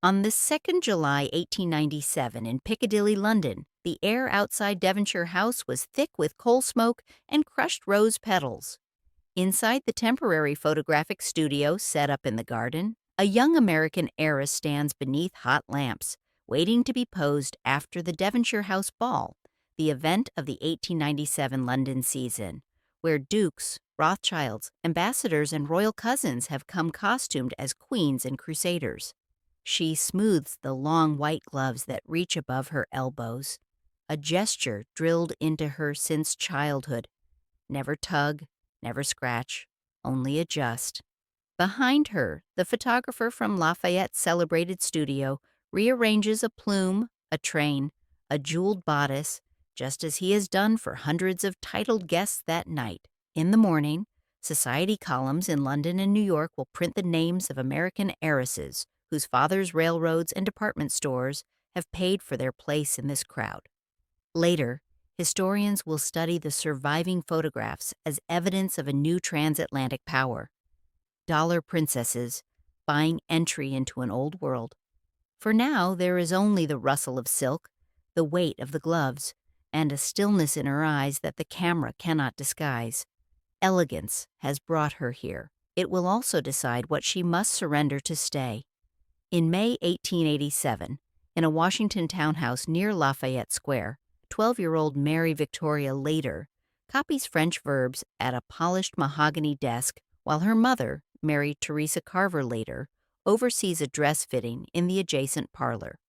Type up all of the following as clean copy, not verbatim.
On the 2nd July 1897 in Piccadilly, London, the air outside Devonshire House was thick with coal smoke and crushed rose petals. Inside the temporary photographic studio set up in the garden, a young American heiress stands beneath hot lamps, waiting to be posed after the Devonshire House Ball, the event of the 1897 London season, where dukes, Rothschilds, ambassadors, and royal cousins have come costumed as queens and crusaders. She smooths the long white gloves that reach above her elbows, a gesture drilled into her since childhood. Never tug, never scratch, only adjust. Behind her, the photographer from Lafayette's celebrated studio rearranges a plume, a train, a jeweled bodice, just as he has done for hundreds of titled guests that night. In the morning, society columns in London and New York will print the names of American heiresses whose fathers' railroads and department stores have paid for their place in this crowd. Later, historians will study the surviving photographs as evidence of a new transatlantic power. Dollar princesses buying entry into an old world. For now, there is only the rustle of silk, the weight of the gloves, and a stillness in her eyes that the camera cannot disguise. Elegance has brought her here. It will also decide what she must surrender to stay. In May 1887, in a Washington townhouse near Lafayette Square, 12-year-old Mary Victoria Later copies French verbs at a polished mahogany desk while her mother, Mary Teresa Carver Later, oversees a dress fitting in the adjacent parlor.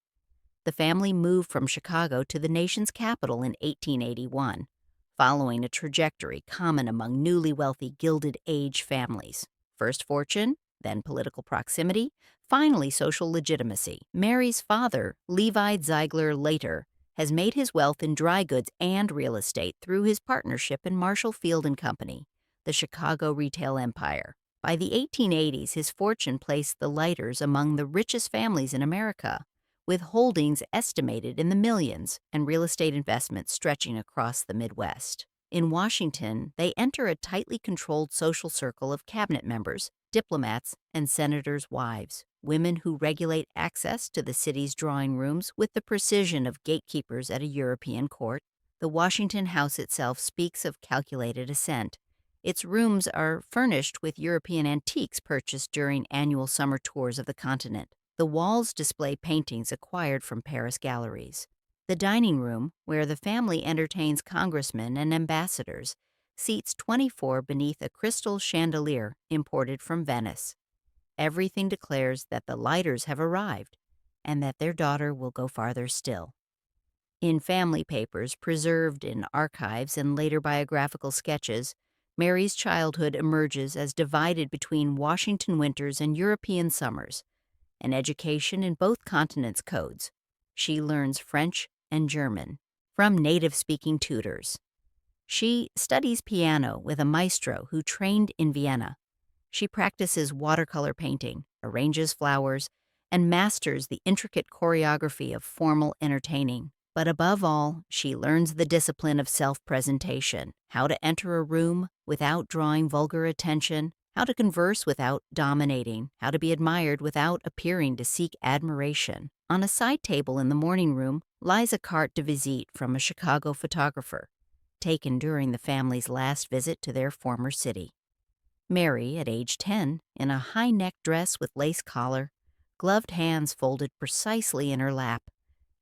The family moved from Chicago to the nation's capital in 1881, following a trajectory common among newly wealthy Gilded Age families. First fortune, then political proximity, finally social legitimacy. Mary's father, Levi Ziegler Later, has made his wealth in dry goods and real estate through his partnership in Marshall Field and Company, the Chicago retail empire. By the 1880s, his fortune placed the Lighters among the richest families in America, with holdings estimated in the millions and real estate investments stretching across the Midwest. In Washington, they enter a tightly controlled social circle of cabinet members, diplomats, and senators' wives, women who regulate access to the city's drawing rooms with the precision of gatekeepers at a European court. The Washington House itself speaks of calculated ascent. Its rooms are furnished with European antiques purchased during annual summer tours of the continent. The walls display paintings acquired from Paris galleries. The dining room, where the family entertains congressmen and ambassadors, seats 24 beneath a crystal chandelier imported from Venice. Everything declares that the Lighters have arrived and that their daughter will go farther still. In family papers preserved in archives and later biographical sketches, Mary's childhood emerges as divided between Washington winters and European summers, an education in both continents' codes. She learns French and German from native-speaking tutors. She studies piano with a maestro who trained in Vienna. She practices watercolor painting, arranges flowers, and masters the intricate choreography of formal entertaining. But above all, she learns the discipline of self-presentation, how to enter a room without drawing vulgar attention, how to converse without dominating, how to be admired without appearing to seek admiration. On a side table in the morning room lies a carte de visite from a Chicago photographer, taken during the family's last visit to their former city. Mary, at age 10, in a high-necked dress with lace collar, gloved hands folded precisely in her lap,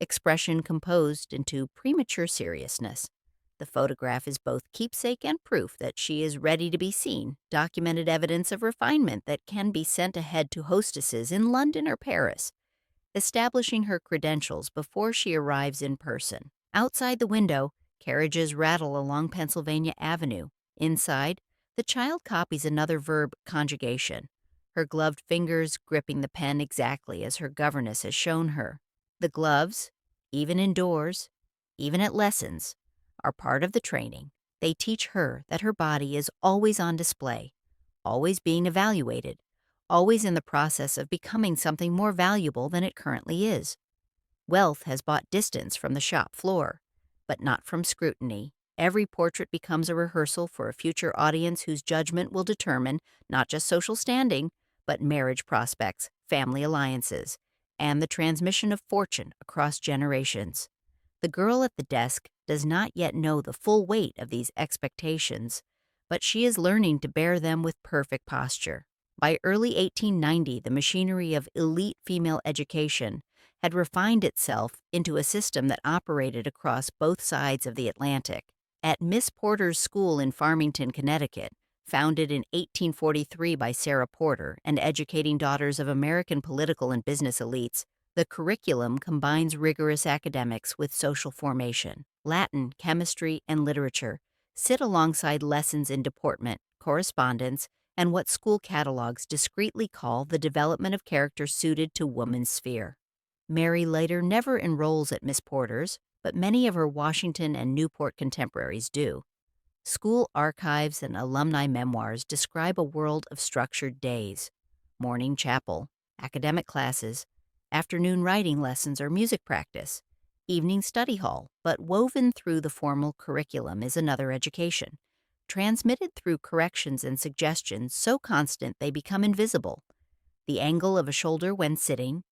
expression composed into premature seriousness. The photograph is both keepsake and proof that she is ready to be seen, documented evidence of refinement that can be sent ahead to hostesses in London or Paris, establishing her credentials before she arrives in person. Outside the window, carriages rattle along Pennsylvania Avenue. Inside, the child copies another verb conjugation, her gloved fingers gripping the pen exactly as her governess has shown her. The gloves, even indoors, even at lessons, are part of the training. They teach her that her body is always on display, always being evaluated, always in the process of becoming something more valuable than it currently is. Wealth has bought distance from the shop floor, but not from scrutiny. Every portrait becomes a rehearsal for a future audience whose judgment will determine not just social standing, but marriage prospects, family alliances, and the transmission of fortune across generations. The girl at the desk does not yet know the full weight of these expectations, but she is learning to bear them with perfect posture. By early 1890, the machinery of elite female education had refined itself into a system that operated across both sides of the Atlantic. At Miss Porter's School in Farmington, Connecticut, founded in 1843 by Sarah Porter and educating daughters of American political and business elites, the curriculum combines rigorous academics with social formation. Latin, chemistry, and literature sit alongside lessons in deportment, correspondence, and what school catalogs discreetly call the development of character suited to woman's sphere. Mary later never enrolls at Miss Porter's, but many of her Washington and Newport contemporaries do. School archives and alumni memoirs describe a world of structured days: morning chapel, academic classes, afternoon writing lessons or music practice, evening study hall, but woven through the formal curriculum is another education, transmitted through corrections and suggestions so constant they become invisible. The angle of a shoulder when sitting,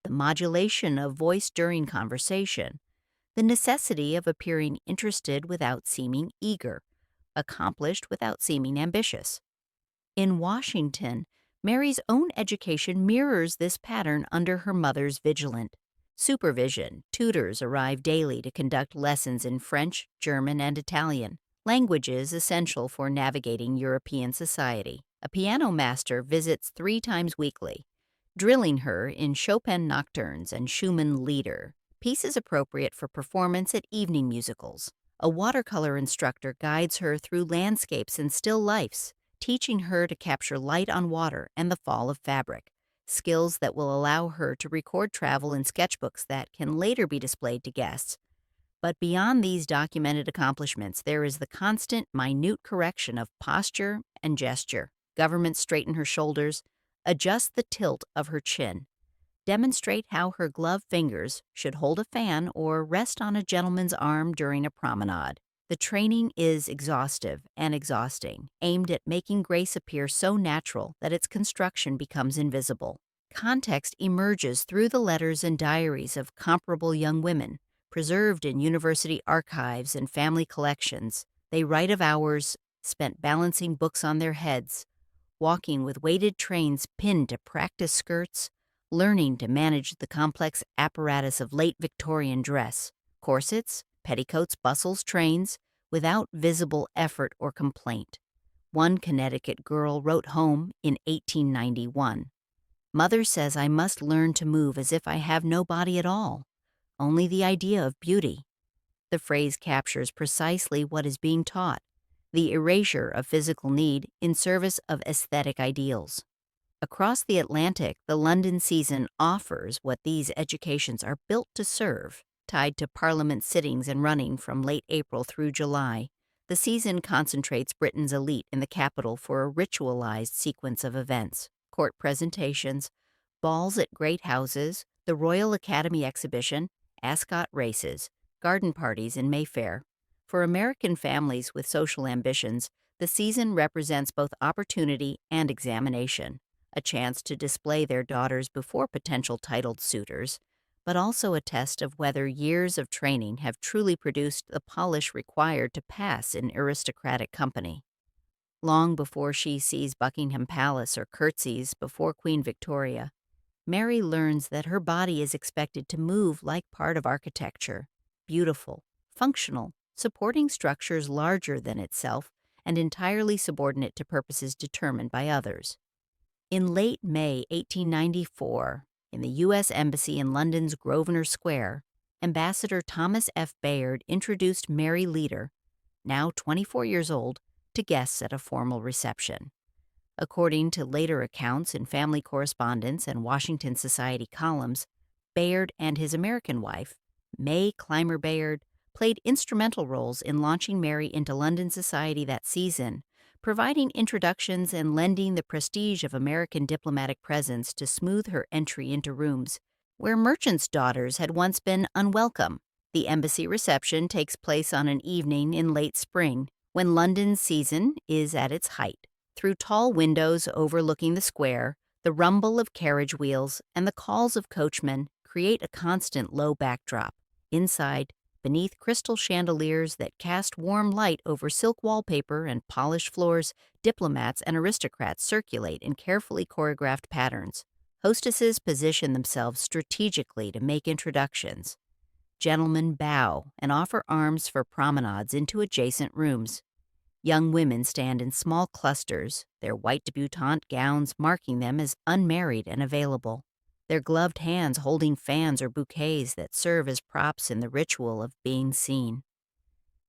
the modulation of voice during conversation, the necessity of appearing interested without seeming eager, accomplished without seeming ambitious. In Washington, Mary's own education mirrors this pattern under her mother's vigilant supervision. Tutors arrive daily to conduct lessons in French, German, and Italian, languages essential for navigating European society. A piano master visits 3 times weekly, drilling her in Chopin nocturnes and Schumann lieder, pieces appropriate for performance at evening musicals. A watercolor instructor guides her through landscapes and still lifes, teaching her to capture light on water and the fall of fabric, skills that will allow her to record travel in sketchbooks that can later be displayed to guests. But beyond these documented accomplishments, there is the constant, minute correction of posture and gesture. Governments straighten her shoulders, adjust the tilt of her chin, demonstrate how her gloved fingers should hold a fan or rest on a gentleman's arm during a promenade. The training is exhaustive and exhausting, aimed at making grace appear so natural that its construction becomes invisible. Context emerges through the letters and diaries of comparable young women, preserved in university archives and family collections. They write of hours spent balancing books on their heads, walking with weighted trains pinned to practice skirts, learning to manage the complex apparatus of late Victorian dress, corsets, petticoats, bustles, trains, without visible effort or complaint. One Connecticut girl wrote home in 1891, "Mother says I must learn to move as if I have no body at all, only the idea of beauty." The phrase captures precisely what is being taught, the erasure of physical need in service of aesthetic ideals. Across the Atlantic, the London season offers what these educations are built to serve. Tied to Parliament sittings and running from late April through July, the season concentrates Britain's elite in the capital for a ritualized sequence of events: court presentations, balls at great houses, the Royal Academy exhibition, Ascot races, garden parties in Mayfair. For American families with social ambitions, the season represents both opportunity and examination, a chance to display their daughters before potential titled suitors, but also a test of whether years of training have truly produced the polish required to pass in aristocratic company. Long before she sees Buckingham Palace or curtsies before Queen Victoria, Mary learns that her body is expected to move like part of architecture, beautiful, functional, supporting structures larger than itself and entirely subordinate to purposes determined by others. In late May 1894, in the U.S. Embassy in London's Grosvenor Square, Ambassador Thomas F. Bayard introduced Mary Leader, now 24 years old, to guests at a formal reception. According to later accounts in family correspondence and Washington Society columns, Bayard and his American wife, May Clymer Bayard, played instrumental roles in launching Mary into London society that season, providing introductions and lending the prestige of American diplomatic presence to smooth her entry into rooms where merchants' daughters had once been unwelcome. The embassy reception takes place on an evening in late spring, when London's season is at its height. Through tall windows overlooking the square, The rumble of carriage wheels and the calls of coachmen create a constant low backdrop. Inside, beneath crystal chandeliers that cast warm light over silk wallpaper and polished floors, diplomats and aristocrats circulate in carefully choreographed patterns. Hostesses position themselves strategically to make introductions. Gentlemen bow and offer arms for promenades into adjacent rooms. Young women stand in small clusters, their white debutante gowns marking them as unmarried and available, their gloved hands holding fans or bouquets that serve as props in the ritual of being seen.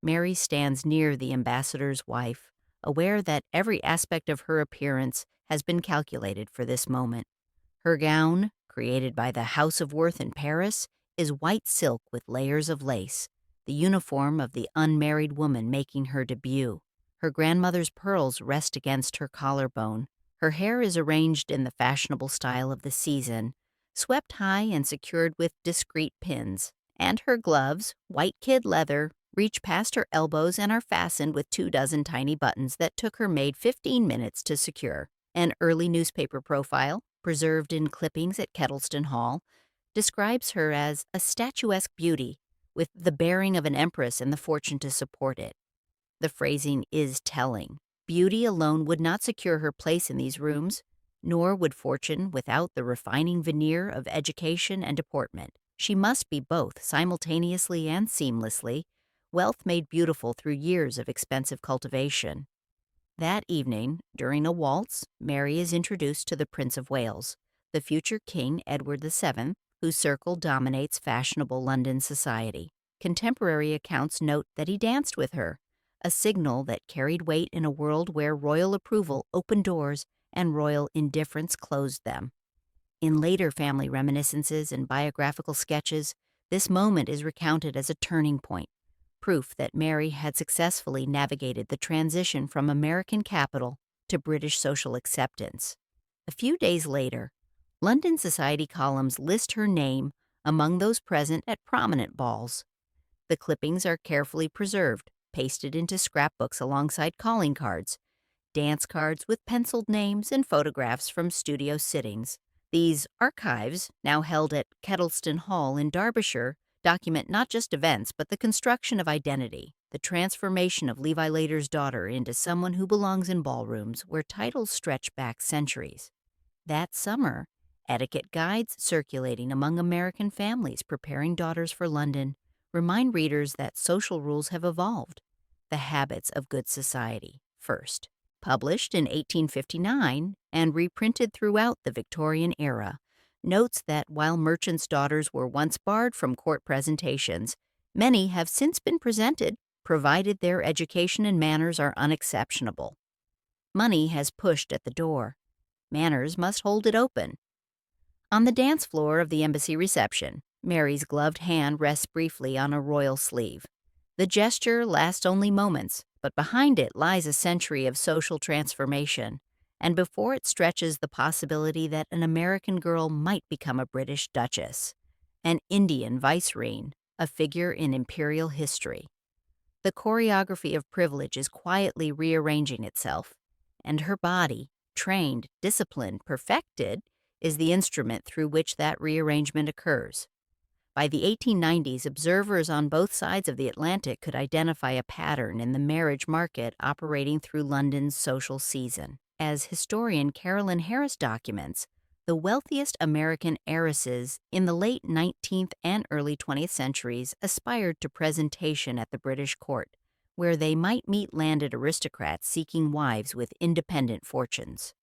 Mary stands near the ambassador's wife, aware that every aspect of her appearance has been calculated for this moment. Her gown, created by the House of Worth in Paris, is white silk with layers of lace, the uniform of the unmarried woman making her debut. Her grandmother's pearls rest against her collarbone. Her hair is arranged in the fashionable style of the season, swept high and secured with discreet pins. And her gloves, white kid leather, reach past her elbows and are fastened with 24 tiny buttons that took her maid 15 minutes to secure. An early newspaper profile, preserved in clippings at Kettleston Hall, describes her as a statuesque beauty, with the bearing of an empress and the fortune to support it. The phrasing is telling. Beauty alone would not secure her place in these rooms, nor would fortune without the refining veneer of education and deportment. She must be both, simultaneously and seamlessly, wealth made beautiful through years of expensive cultivation. That evening, during a waltz, Mary is introduced to the Prince of Wales, the future King Edward VII, whose circle dominates fashionable London society. Contemporary accounts note that he danced with her, a signal that carried weight in a world where royal approval opened doors and royal indifference closed them. In later family reminiscences and biographical sketches, this moment is recounted as a turning point, proof that Mary had successfully navigated the transition from American capital to British social acceptance. A few days later, London society columns list her name among those present at prominent balls. The clippings are carefully preserved, pasted into scrapbooks alongside calling cards, dance cards with penciled names and photographs from studio sittings. These archives, now held at Kettleston Hall in Derbyshire, document not just events but the construction of identity, the transformation of Levi Later's daughter into someone who belongs in ballrooms where titles stretch back centuries. That summer, etiquette guides circulating among American families preparing daughters for London remind readers that social rules have evolved. The Habits of Good Society, first. Published in 1859 and reprinted throughout the Victorian era, notes that while merchants' daughters were once barred from court presentations, many have since been presented, provided their education and manners are unexceptionable. Money has pushed at the door. Manners must hold it open. On the dance floor of the embassy reception, Mary's gloved hand rests briefly on a royal sleeve. The gesture lasts only moments, but behind it lies a century of social transformation, and before it stretches the possibility that an American girl might become a British duchess, an Indian vicereine, a figure in imperial history. The choreography of privilege is quietly rearranging itself, and her body, trained, disciplined, perfected, is the instrument through which that rearrangement occurs. By the 1890s, observers on both sides of the Atlantic could identify a pattern in the marriage market operating through London's social season. As historian Carolyn Harris documents, the wealthiest American heiresses in the late 19th and early 20th centuries aspired to presentation at the British court, where they might meet landed aristocrats seeking wives with independent fortunes.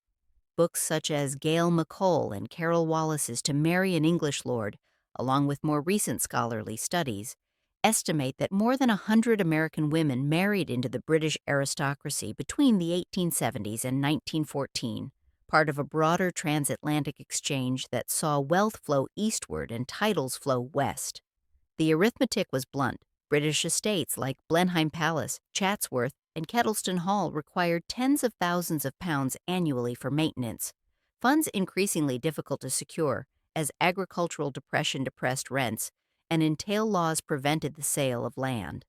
Books such as Gail McColl and Carol Wallace's To Marry an English Lord, along with more recent scholarly studies, estimate that more than 100 American women married into the British aristocracy between the 1870s and 1914, part of a broader transatlantic exchange that saw wealth flow eastward and titles flow west. The arithmetic was blunt. British estates like Blenheim Palace, Chatsworth, and Kettleston Hall required tens of thousands of pounds annually for maintenance, funds increasingly difficult to secure as agricultural depression depressed rents and entail laws prevented the sale of land.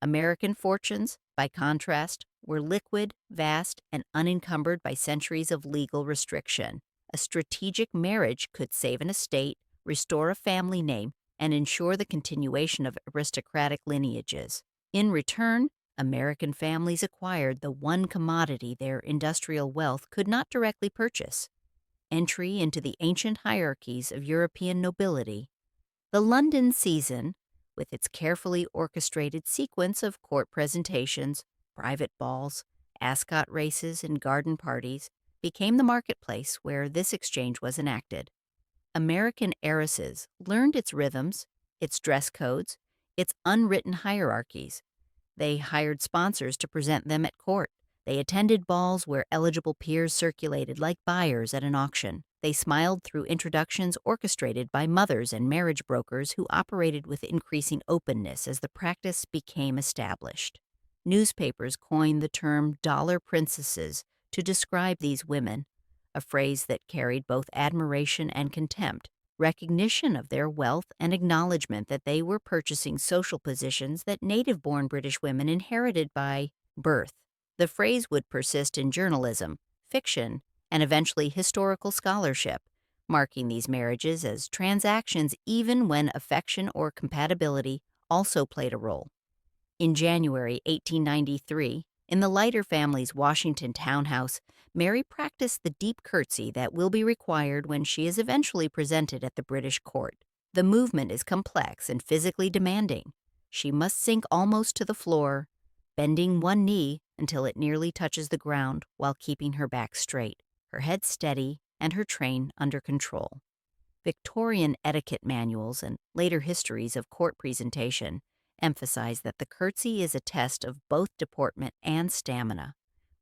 American fortunes, by contrast, were liquid, vast, and unencumbered by centuries of legal restriction. A strategic marriage could save an estate, restore a family name, and ensure the continuation of aristocratic lineages. In return, American families acquired the one commodity their industrial wealth could not directly purchase: entry into the ancient hierarchies of European nobility. The London season, with its carefully orchestrated sequence of court presentations, private balls, ascot races, and garden parties, became the marketplace where this exchange was enacted. American heiresses learned its rhythms, its dress codes, its unwritten hierarchies. They hired sponsors to present them at court. They attended balls where eligible peers circulated like buyers at an auction. They smiled through introductions orchestrated by mothers and marriage brokers who operated with increasing openness as the practice became established. Newspapers coined the term dollar princesses to describe these women, a phrase that carried both admiration and contempt, recognition of their wealth and acknowledgement that they were purchasing social positions that native-born British women inherited by birth. The phrase would persist in journalism, fiction, and eventually historical scholarship, marking these marriages as transactions even when affection or compatibility also played a role. In January 1893, in the Leiter family's Washington townhouse, Mary practiced the deep curtsy that will be required when she is eventually presented at the British court. The movement is complex and physically demanding. She must sink almost to the floor, bending one knee until it nearly touches the ground while keeping her back straight, her head steady, and her train under control. Victorian etiquette manuals and later histories of court presentation emphasize that the curtsy is a test of both deportment and stamina.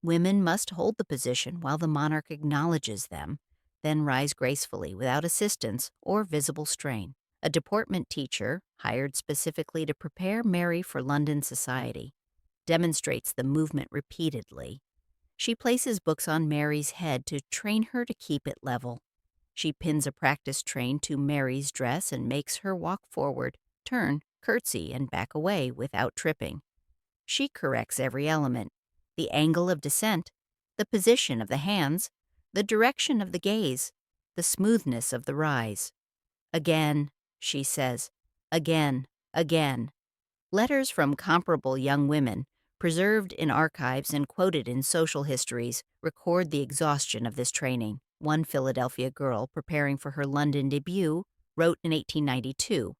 Women must hold the position while the monarch acknowledges them, then rise gracefully without assistance or visible strain. A deportment teacher, hired specifically to prepare Mary for London society, demonstrates the movement repeatedly. She places books on Mary's head to train her to keep it level. She pins a practice train to Mary's dress and makes her walk forward, turn, curtsy, and back away without tripping. She corrects every element: the angle of descent, the position of the hands, the direction of the gaze, the smoothness of the rise. Again, she says, again, again. Letters from comparable young women, preserved in archives and quoted in social histories, record the exhaustion of this training. One Philadelphia girl preparing for her London debut wrote in 1892,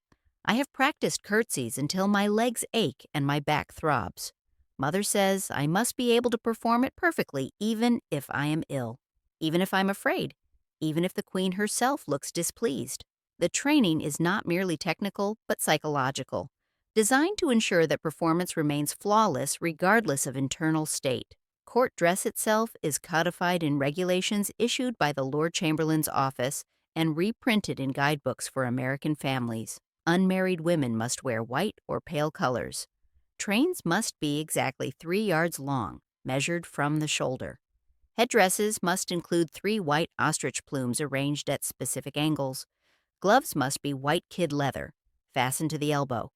"I have practiced curtsies until my legs ache and my back throbs. Mother says I must be able to perform it perfectly even if I am ill, even if I'm afraid, even if the Queen herself looks displeased." The training is not merely technical but psychological, designed to ensure that performance remains flawless regardless of internal state. Court dress itself is codified in regulations issued by the Lord Chamberlain's office and reprinted in guidebooks for American families. Unmarried women must wear white or pale colors. Trains must be exactly 3 yards long, measured from the shoulder. Headdresses must include 3 white ostrich plumes arranged at specific angles. Gloves must be white kid leather, fastened to the elbow.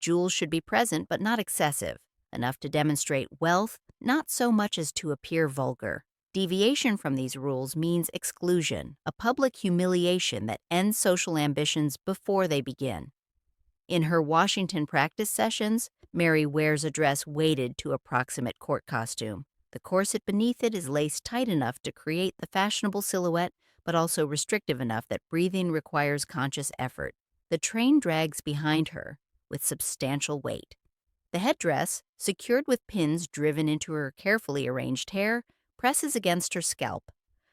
Jewels should be present but not excessive, enough to demonstrate wealth, not so much as to appear vulgar. Deviation from these rules means exclusion, a public humiliation that ends social ambitions before they begin. In her Washington practice sessions, Mary wears a dress weighted to approximate court costume. The corset beneath it is laced tight enough to create the fashionable silhouette, but also restrictive enough that breathing requires conscious effort. The train drags behind her with substantial weight. The headdress, secured with pins driven into her carefully arranged hair, presses against her scalp.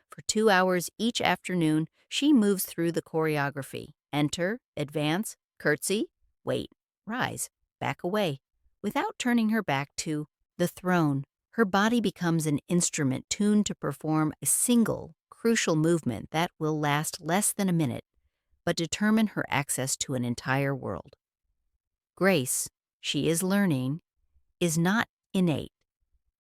For 2 hours each afternoon, she moves through the choreography: enter, advance, curtsy, wait, rise, back away, without turning her back to the throne. Her body becomes an instrument tuned to perform a single, crucial movement that will last less than a minute, but determine her access to an entire world. Grace, she is learning, is not innate,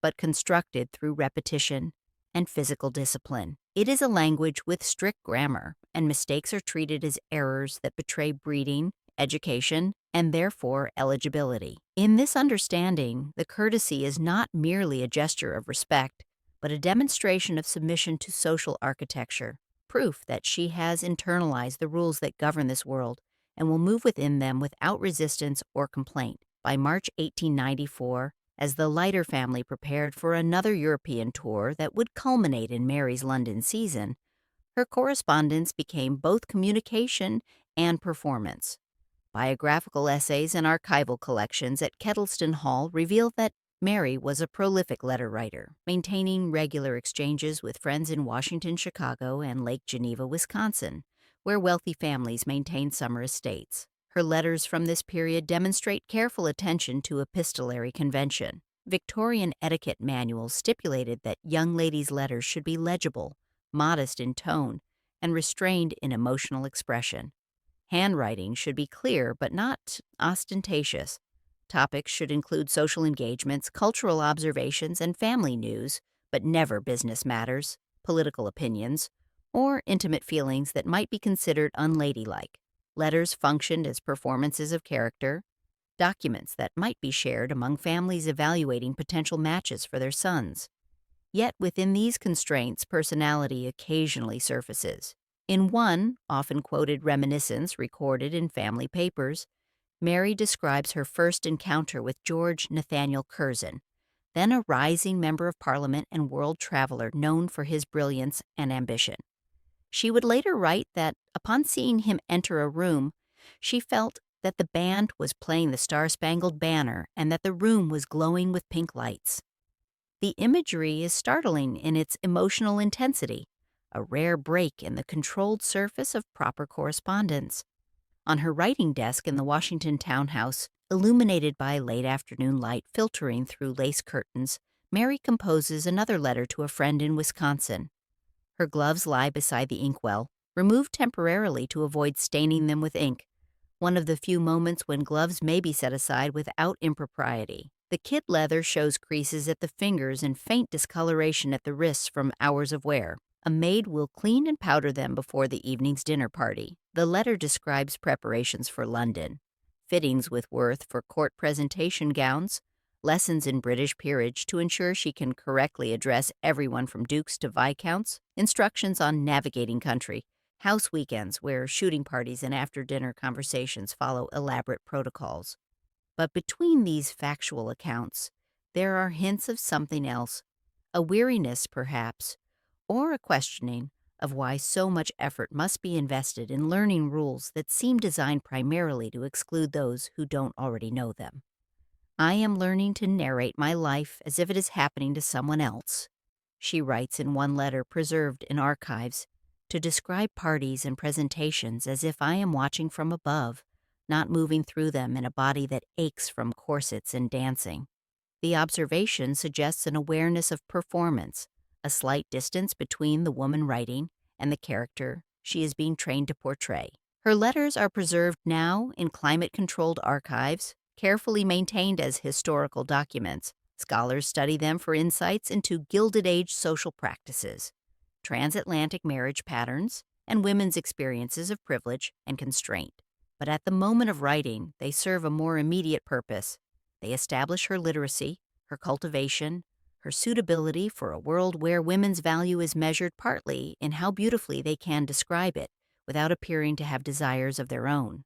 but constructed through repetition and physical discipline. It is a language with strict grammar, and mistakes are treated as errors that betray breeding, education, and therefore eligibility. In this understanding, the courtesy is not merely a gesture of respect, but a demonstration of submission to social architecture. proof that she has internalized the rules that govern this world and will move within them without resistance or complaint. By March 1894, as the Leiter family prepared for another European tour that would culminate in Mary's London season, her correspondence became both communication and performance. Biographical essays and archival collections at Kettleston Hall reveal that Mary was a prolific letter writer, maintaining regular exchanges with friends in Washington, Chicago, and Lake Geneva, Wisconsin, where wealthy families maintained summer estates. Her letters from this period demonstrate careful attention to epistolary convention. Victorian etiquette manuals stipulated that young ladies' letters should be legible, modest in tone, and restrained in emotional expression. Handwriting should be clear but not ostentatious. Topics should include social engagements, cultural observations, and family news, but never business matters, political opinions, or intimate feelings that might be considered unladylike. Letters functioned as performances of character, documents that might be shared among families evaluating potential matches for their sons. Yet within these constraints, personality occasionally surfaces. In one, often quoted reminiscence recorded in family papers, Mary describes her first encounter with George Nathaniel Curzon, then a rising member of Parliament and world traveler known for his brilliance and ambition. She would later write that, upon seeing him enter a room, she felt that the band was playing the Star-Spangled Banner and that the room was glowing with pink lights. The imagery is startling in its emotional intensity, a rare break in the controlled surface of proper correspondence. On her writing desk in the Washington townhouse, illuminated by late afternoon light filtering through lace curtains, Mary composes another letter to a friend in Wisconsin. Her gloves lie beside the inkwell, removed temporarily to avoid staining them with ink, one of the few moments when gloves may be set aside without impropriety. The kid leather shows creases at the fingers and faint discoloration at the wrists from hours of wear. A maid will clean and powder them before the evening's dinner party. The letter describes preparations for London, fittings with Worth for court presentation gowns, lessons in British peerage to ensure she can correctly address everyone from dukes to viscounts, instructions on navigating country, house weekends where shooting parties and after-dinner conversations follow elaborate protocols. But between these factual accounts, there are hints of something else, a weariness perhaps, or a questioning of why so much effort must be invested in learning rules that seem designed primarily to exclude those who don't already know them. I am learning to narrate my life as if it is happening to someone else, she writes in one letter preserved in archives, to describe parties and presentations as if I am watching from above, not moving through them in a body that aches from corsets and dancing. The observation suggests an awareness of performance, a slight distance between the woman writing and the character she is being trained to portray. Her letters are preserved now in climate-controlled archives, carefully maintained as historical documents. Scholars study them for insights into Gilded Age social practices, transatlantic marriage patterns, and women's experiences of privilege and constraint. But at the moment of writing, they serve a more immediate purpose. They establish her literacy, her cultivation, her suitability for a world where women's value is measured partly in how beautifully they can describe it, without appearing to have desires of their own.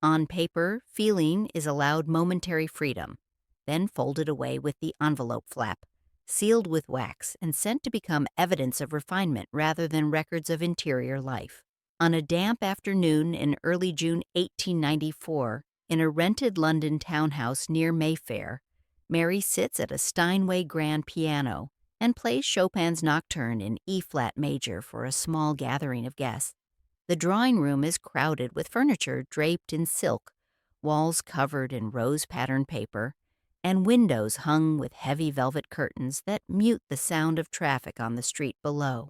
On paper, feeling is allowed momentary freedom, then folded away with the envelope flap, sealed with wax, and sent to become evidence of refinement rather than records of interior life. On a damp afternoon in early June 1894, in a rented London townhouse near Mayfair, Mary sits at a Steinway grand piano and plays Chopin's Nocturne in E-flat major for a small gathering of guests. The drawing room is crowded with furniture draped in silk, walls covered in rose-patterned paper, and windows hung with heavy velvet curtains that mute the sound of traffic on the street below.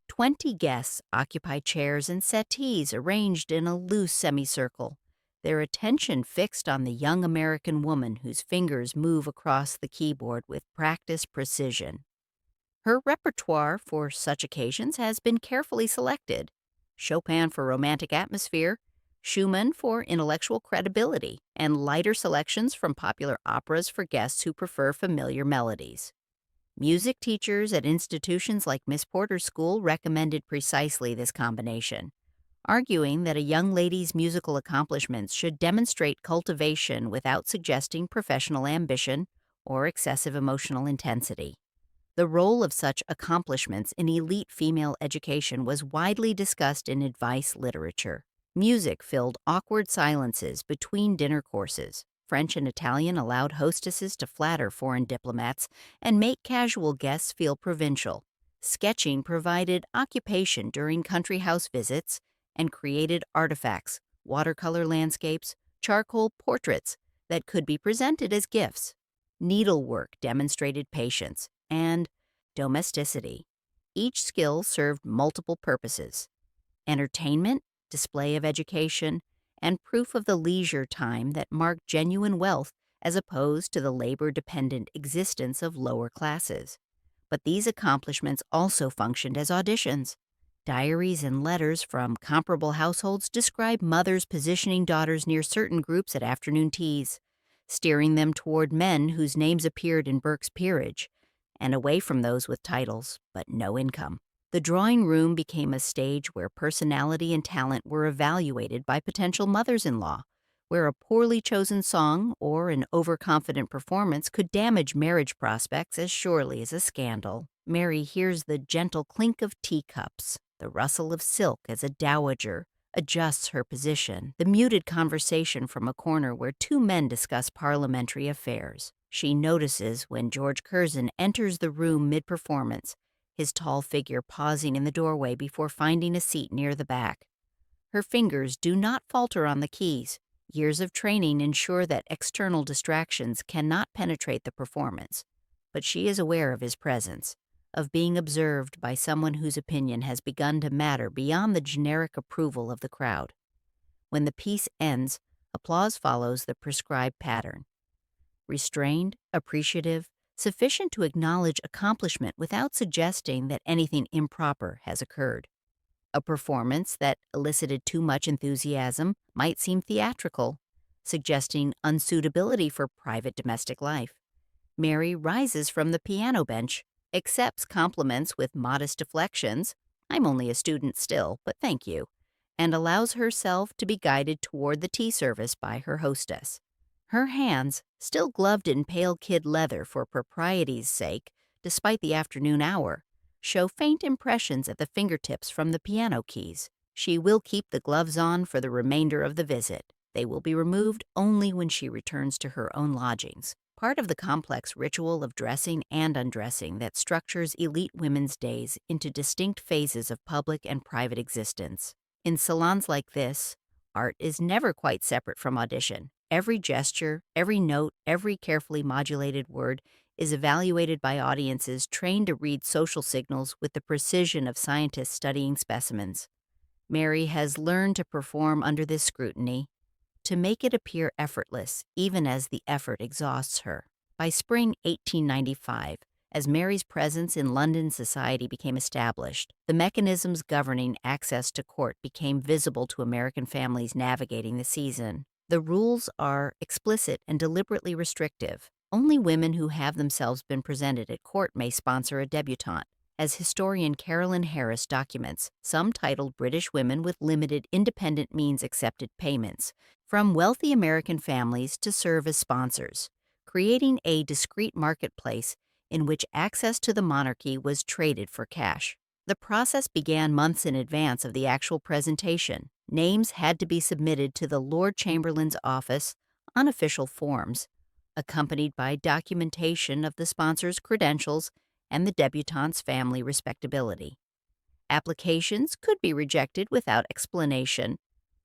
20 guests occupy chairs and settees arranged in a loose semicircle, their attention fixed on the young American woman whose fingers move across the keyboard with practiced precision. Her repertoire for such occasions has been carefully selected: Chopin for romantic atmosphere, Schumann for intellectual credibility, and lighter selections from popular operas for guests who prefer familiar melodies. Music teachers at institutions like Miss Porter's school recommended precisely this combination, arguing that a young lady's musical accomplishments should demonstrate cultivation without suggesting professional ambition or excessive emotional intensity. The role of such accomplishments in elite female education was widely discussed in advice literature. Music filled awkward silences between dinner courses. French and Italian allowed hostesses to flatter foreign diplomats and make casual guests feel provincial. Sketching provided occupation during country house visits and created artifacts, watercolor landscapes, charcoal portraits that could be presented as gifts. Needlework demonstrated patience and domesticity. Each skill served multiple purposes: entertainment, display of education, and proof of the leisure time that marked genuine wealth as opposed to the labor-dependent existence of lower classes. But these accomplishments also functioned as auditions. Diaries and letters from comparable households describe mothers positioning daughters near certain groups at afternoon teas, steering them toward men whose names appeared in Burke's peerage, and away from those with titles but no income. The drawing room became a stage where personality and talent were evaluated by potential mothers-in-law, where a poorly chosen song or an overconfident performance could damage marriage prospects as surely as a scandal. Mary hears the gentle clink of teacups, the rustle of silk as a dowager adjusts her position, the muted conversation from a corner where two men discuss parliamentary affairs. She notices when George Curzon enters the room mid-performance, his tall figure pausing in the doorway before finding a seat near the back. Her fingers do not falter on the keys. Years of training ensure that external distractions cannot penetrate the performance, but she is aware of his presence, of being observed by someone whose opinion has begun to matter beyond the generic approval of the crowd. When the piece ends, applause follows the prescribed pattern: restrained, appreciative, sufficient to acknowledge accomplishment without suggesting that anything improper has occurred. A performance that elicited too much enthusiasm might seem theatrical, suggesting unsuitability for private domestic life. Mary rises from the piano bench, accepts compliments with modest deflections, "I'm only a student still, but thank you," and allows herself to be guided toward the tea service by her hostess. Her hands, still gloved in pale kid leather for propriety's sake, despite the afternoon hour, show faint impressions at the fingertips from the piano keys. She will keep the gloves on for the remainder of the visit. They will be removed only when she returns to her own lodgings, part of the complex ritual of dressing and undressing that structures elite women's days into distinct phases of public and private existence. In salons like this, art is never quite separate from audition. Every gesture, every note, every carefully modulated word is evaluated by audiences trained to read social signals with the precision of scientists studying specimens. Mary has learned to perform under this scrutiny, to make it appear effortless, even as the effort exhausts her. By spring 1895, as Mary's presence in London society became established, the mechanisms governing access to court became visible to American families navigating the season. The rules are explicit and deliberately restrictive. Only women who have themselves been presented at court may sponsor a debutante. As historian Carolyn Harris documents, some titled British women with limited independent means accepted payments from wealthy American families to serve as sponsors, creating a discrete marketplace in which access to the monarchy was traded for cash. The process began months in advance of the actual presentation. Names had to be submitted to the Lord Chamberlain's office on official forms, accompanied by documentation of the sponsor's credentials and the debutante's family respectability. Applications could be rejected without explanation,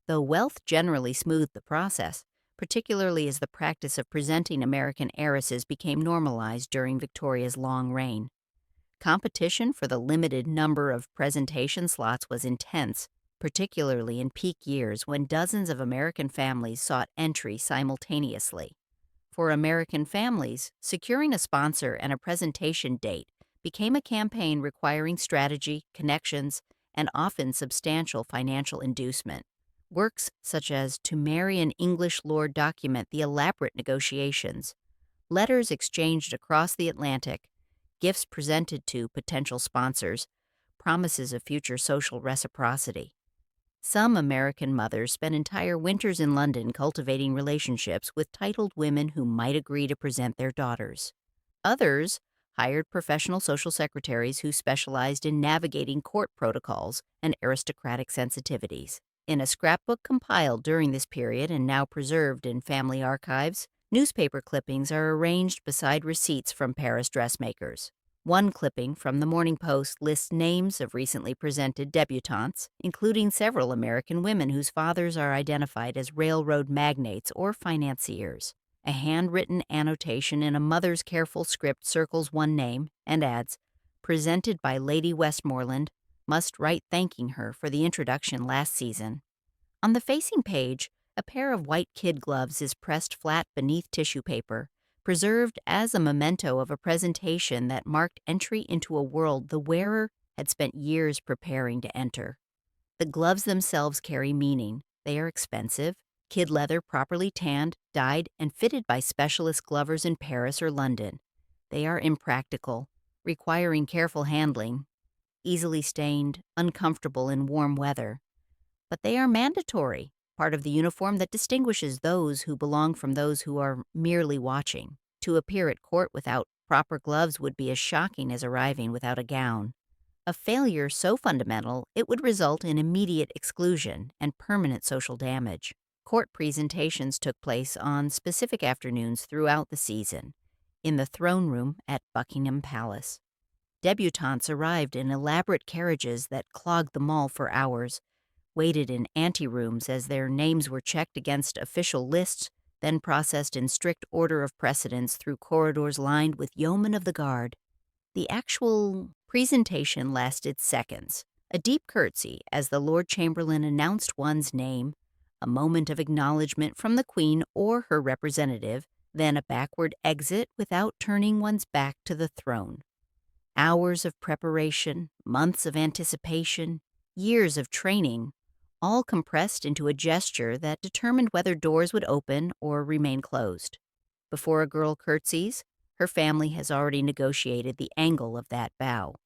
though wealth generally smoothed the process, particularly as the practice of presenting American heiresses became normalized during Victoria's long reign. Competition for the limited number of presentation slots was intense, particularly in peak years when dozens of American families sought entry simultaneously. For American families, securing a sponsor and a presentation date became a campaign requiring strategy, connections, and often substantial financial inducement. Works such as To Marry an English Lord document the elaborate negotiations. Letters exchanged across the Atlantic gifts presented to potential sponsors, promises of future social reciprocity. Some American mothers spent entire winters in London cultivating relationships with titled women who might agree to present their daughters. Others hired professional social secretaries who specialized in navigating court protocols and aristocratic sensitivities. In a scrapbook compiled during this period and now preserved in family archives, newspaper clippings are arranged beside receipts from Paris dressmakers. One clipping from the Morning Post lists names of recently presented debutantes, including several American women whose fathers are identified as railroad magnates or financiers. A handwritten annotation in a mother's careful script circles one name and adds, "Presented by Lady Westmoreland, must write thanking her for the introduction last season." On the facing page, a pair of white kid gloves is pressed flat beneath tissue paper, preserved as a memento of a presentation that marked entry into a world the wearer had spent years preparing to enter. The gloves themselves carry meaning. They are expensive, kid leather properly tanned, dyed, and fitted by specialist glovers in Paris or London. They are impractical, requiring careful handling, easily stained, uncomfortable in warm weather. But they are mandatory, part of the uniform that distinguishes those who belong from those who are merely watching. To appear at court without proper gloves would be as shocking as arriving without a gown. A failure so fundamental, it would result in immediate exclusion and permanent social damage. Court presentations took place on specific afternoons throughout the season, in the throne room at Buckingham Palace. Debutantes arrived in elaborate carriages that clogged the mall for hours, waited in anterooms as their names were checked against official lists, then processed in strict order of precedence through corridors lined with yeomen of the guard. The actual presentation lasted seconds, a deep curtsy as the Lord Chamberlain announced one's name, a moment of acknowledgement from the Queen or her representative, then a backward exit without turning one's back to the throne. Hours of preparation, months of anticipation, years of training, all compressed into a gesture that determined whether doors would open or remain closed. Before a girl curtsies, her family has already negotiated the angle of that bow,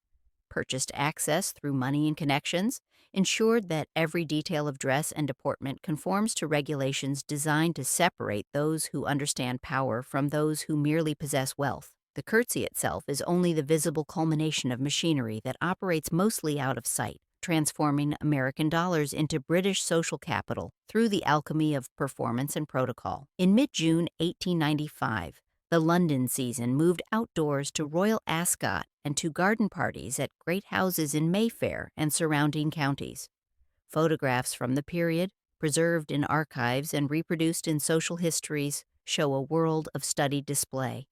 purchased access through money and connections, ensured that every detail of dress and deportment conforms to regulations designed to separate those who understand power from those who merely possess wealth. The curtsy itself is only the visible culmination of machinery that operates mostly out of sight, transforming American dollars into British social capital through the alchemy of performance and protocol. In mid-June 1895, the London season moved outdoors to Royal Ascot and to garden parties at great houses in Mayfair and surrounding counties. Photographs from the period, preserved in archives and reproduced in social histories, show a world of studied display.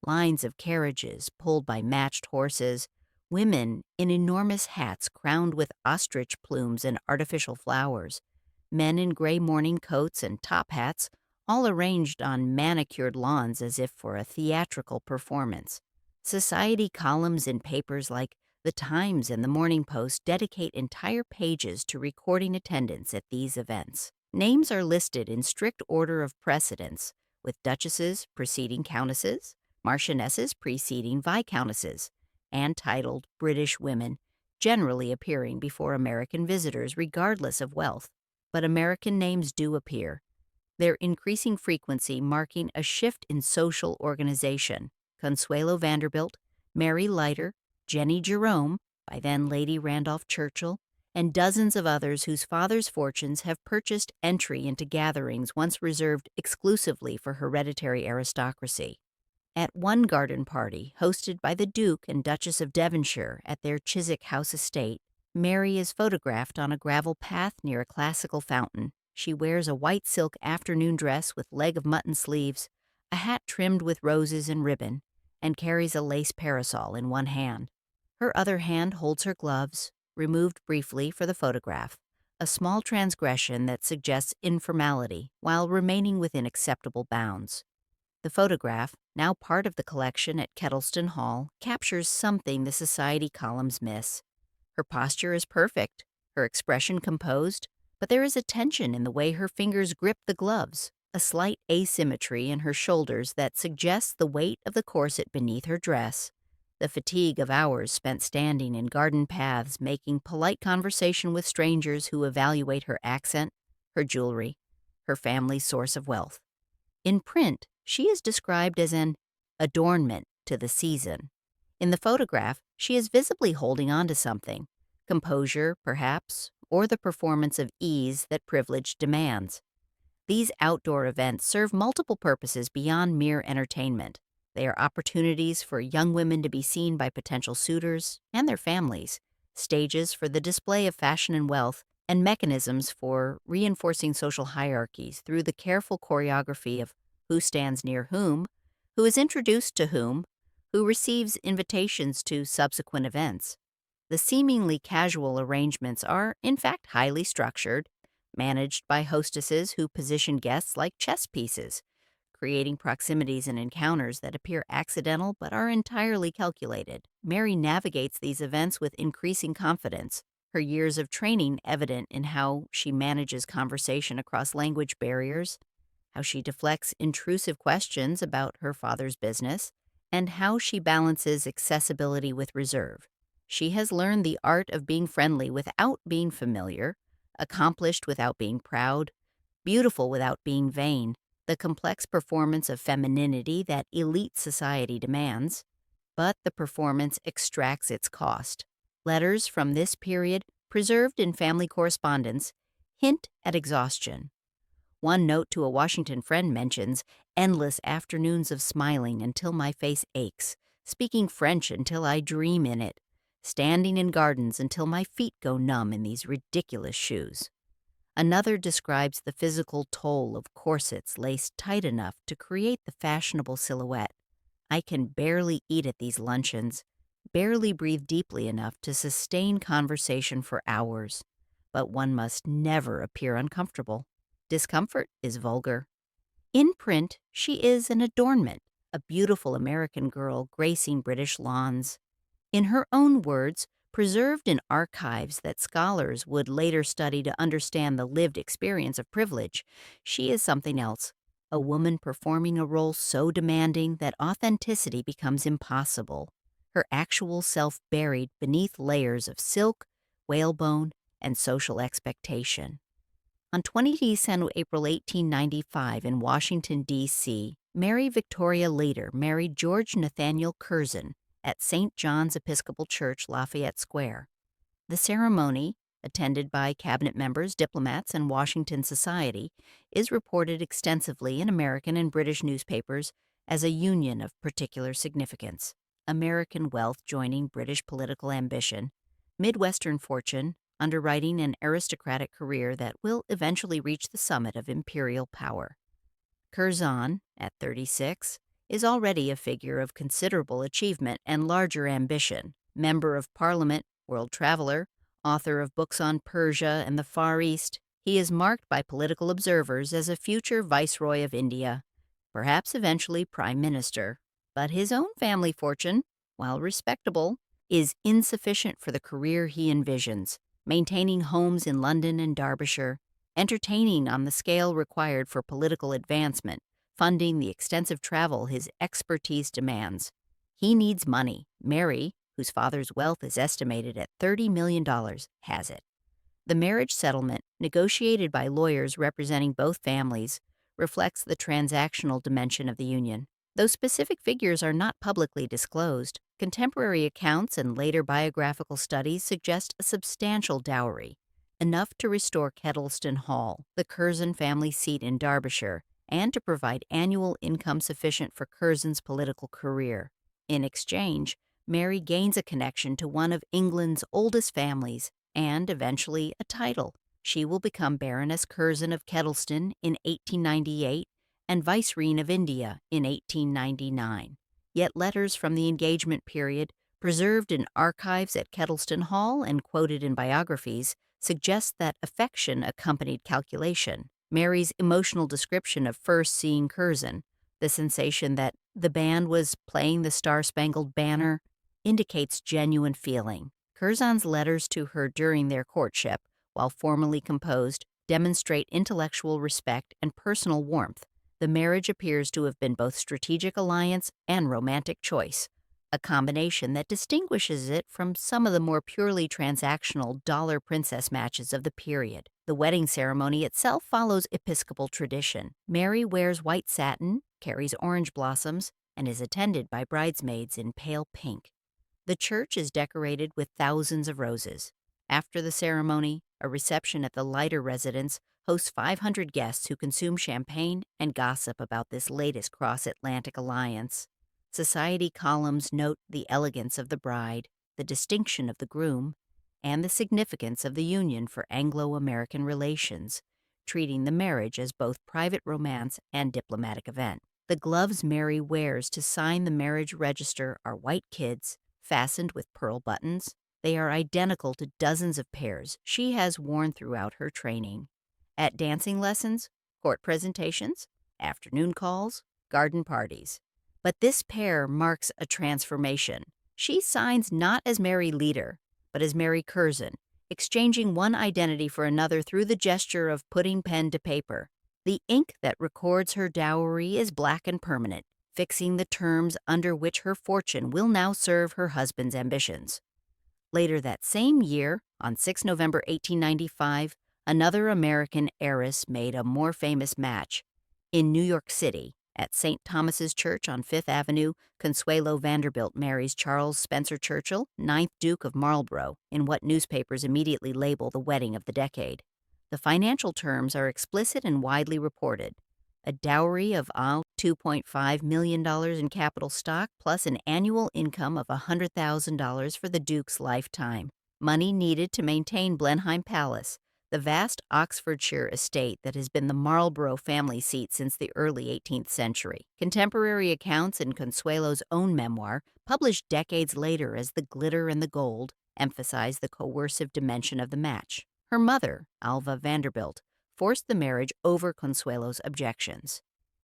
Lines of carriages pulled by matched horses, women in enormous hats crowned with ostrich plumes and artificial flowers, men in gray morning coats and top hats, all arranged on manicured lawns as if for a theatrical performance. Society columns in papers like The Times and the Morning Post dedicate entire pages to recording attendance at these events. Names are listed in strict order of precedence, with duchesses preceding countesses, marchionesses preceding viscountesses, and titled British women, generally appearing before American visitors regardless of wealth. But American names do appear, their increasing frequency marking a shift in social organization. Consuelo Vanderbilt, Mary Leiter, Jenny Jerome, by then Lady Randolph Churchill, and dozens of others whose fathers' fortunes have purchased entry into gatherings once reserved exclusively for hereditary aristocracy. At one garden party, hosted by the Duke and Duchess of Devonshire at their Chiswick House estate, Mary is photographed on a gravel path near a classical fountain. She wears a white silk afternoon dress with leg of mutton sleeves, a hat trimmed with roses and ribbon, and carries a lace parasol in one hand. Her other hand holds her gloves, removed briefly for the photograph, a small transgression that suggests informality while remaining within acceptable bounds. The photograph, now part of the collection at Kettleston Hall, captures something the society columns miss. Her posture is perfect, her expression composed, but there is a tension in the way her fingers grip the gloves, a slight asymmetry in her shoulders that suggests the weight of the corset beneath her dress, the fatigue of hours spent standing in garden paths making polite conversation with strangers who evaluate her accent, her jewelry, her family's source of wealth. In print, she is described as an adornment to the season. In the photograph, she is visibly holding on to something, composure, perhaps, or the performance of ease that privilege demands. These outdoor events serve multiple purposes beyond mere entertainment. They are opportunities for young women to be seen by potential suitors and their families, stages for the display of fashion and wealth, and mechanisms for reinforcing social hierarchies through the careful choreography of who stands near who is introduced to who receives invitations to subsequent events. The seemingly casual arrangements are, in fact, highly structured, managed by hostesses who position guests like chess pieces, creating proximities and encounters that appear accidental but are entirely calculated. Mary navigates these events with increasing confidence, her years of training evident in how she manages conversation across language barriers, how she deflects intrusive questions about her father's business, and how she balances accessibility with reserve. She has learned the art of being friendly without being familiar, accomplished without being proud, beautiful without being vain, the complex performance of femininity that elite society demands, but the performance extracts its cost. Letters from this period, preserved in family correspondence, hint at exhaustion. One note to a Washington friend mentions endless afternoons of smiling until my face aches, speaking French until I dream in it, standing in gardens until my feet go numb in these ridiculous shoes. Another describes the physical toll of corsets laced tight enough to create the fashionable silhouette. I can barely eat at these luncheons, barely breathe deeply enough to sustain conversation for hours, but one must never appear uncomfortable. Discomfort is vulgar. In print, she is an adornment, a beautiful American girl gracing British lawns. In her own words, preserved in archives that scholars would later study to understand the lived experience of privilege, she is something else, a woman performing a role so demanding that authenticity becomes impossible, her actual self buried beneath layers of silk, whalebone, and social expectation. On 20 April 1895 in Washington, D.C., Mary Victoria later married George Nathaniel Curzon at St. John's Episcopal Church, Lafayette Square. The ceremony, attended by cabinet members, diplomats, and Washington society, is reported extensively in American and British newspapers as a union of particular significance. American wealth joining British political ambition, Midwestern fortune, underwriting an aristocratic career that will eventually reach the summit of imperial power. Curzon, at 36, is already a figure of considerable achievement and larger ambition, member of Parliament, world traveler, author of books on Persia and the Far East. He is marked by political observers as a future viceroy of India, perhaps eventually prime minister. But his own family fortune, while respectable, is insufficient for the career he envisions, maintaining homes in London and Derbyshire, entertaining on the scale required for political advancement, funding the extensive travel his expertise demands. He needs money. Mary, whose father's wealth is estimated at $30 million, has it. The marriage settlement, negotiated by lawyers representing both families, reflects the transactional dimension of the union. Though specific figures are not publicly disclosed, contemporary accounts and later biographical studies suggest a substantial dowry, enough to restore Kettleston Hall, the Curzon family seat in Derbyshire, and to provide annual income sufficient for Curzon's political career. In exchange, Mary gains a connection to one of England's oldest families and, eventually, a title. She will become Baroness Curzon of Kettleston in 1898 and Vicereine of India in 1899. Yet letters from the engagement period, preserved in archives at Kettleston Hall and quoted in biographies, suggest that affection accompanied calculation. Mary's emotional description of first seeing Curzon, the sensation that the band was playing the Star-Spangled Banner, indicates genuine feeling. Curzon's letters to her during their courtship, while formally composed, demonstrate intellectual respect and personal warmth. The marriage appears to have been both strategic alliance and romantic choice, a a combination that distinguishes it from some of the more purely transactional dollar princess matches of the period. The wedding ceremony itself follows Episcopal tradition. Mary wears white satin, carries orange blossoms, and is attended by bridesmaids in pale pink. The church is decorated with thousands of roses. After the ceremony, a reception at the Leiter residence hosts 500 guests who consume champagne and gossip about this latest cross-Atlantic alliance. Society columns note the elegance of the bride, the distinction of the groom, and the significance of the union for Anglo-American relations, treating the marriage as both private romance and diplomatic event. The gloves Mary wears to sign the marriage register are white kids, fastened with pearl buttons. They are identical to dozens of pairs she has worn throughout her training. At dancing lessons, court presentations, afternoon calls, garden parties. But this pair marks a transformation. She signs not as Mary Leader, but as Mary Curzon, exchanging one identity for another through the gesture of putting pen to paper. The ink that records her dowry is black and permanent, fixing the terms under which her fortune will now serve her husband's ambitions. Later that same year, on 6 November 1895, another American heiress made a more famous match. In New York City, at St. Thomas's Church on Fifth Avenue, Consuelo Vanderbilt marries Charles Spencer Churchill, 9th Duke of Marlborough, in what newspapers immediately label the wedding of the decade. The financial terms are explicit and widely reported. A dowry of $2.5 million in capital stock plus an annual income of $100,000 for the Duke's lifetime. Money needed to maintain Blenheim Palace, the vast Oxfordshire estate that has been the Marlborough family seat since the early 18th century. Contemporary accounts in Consuelo's own memoir, published decades later as The Glitter and the Gold, emphasize the coercive dimension of the match. Her mother, Alva Vanderbilt, forced the marriage over Consuelo's objections.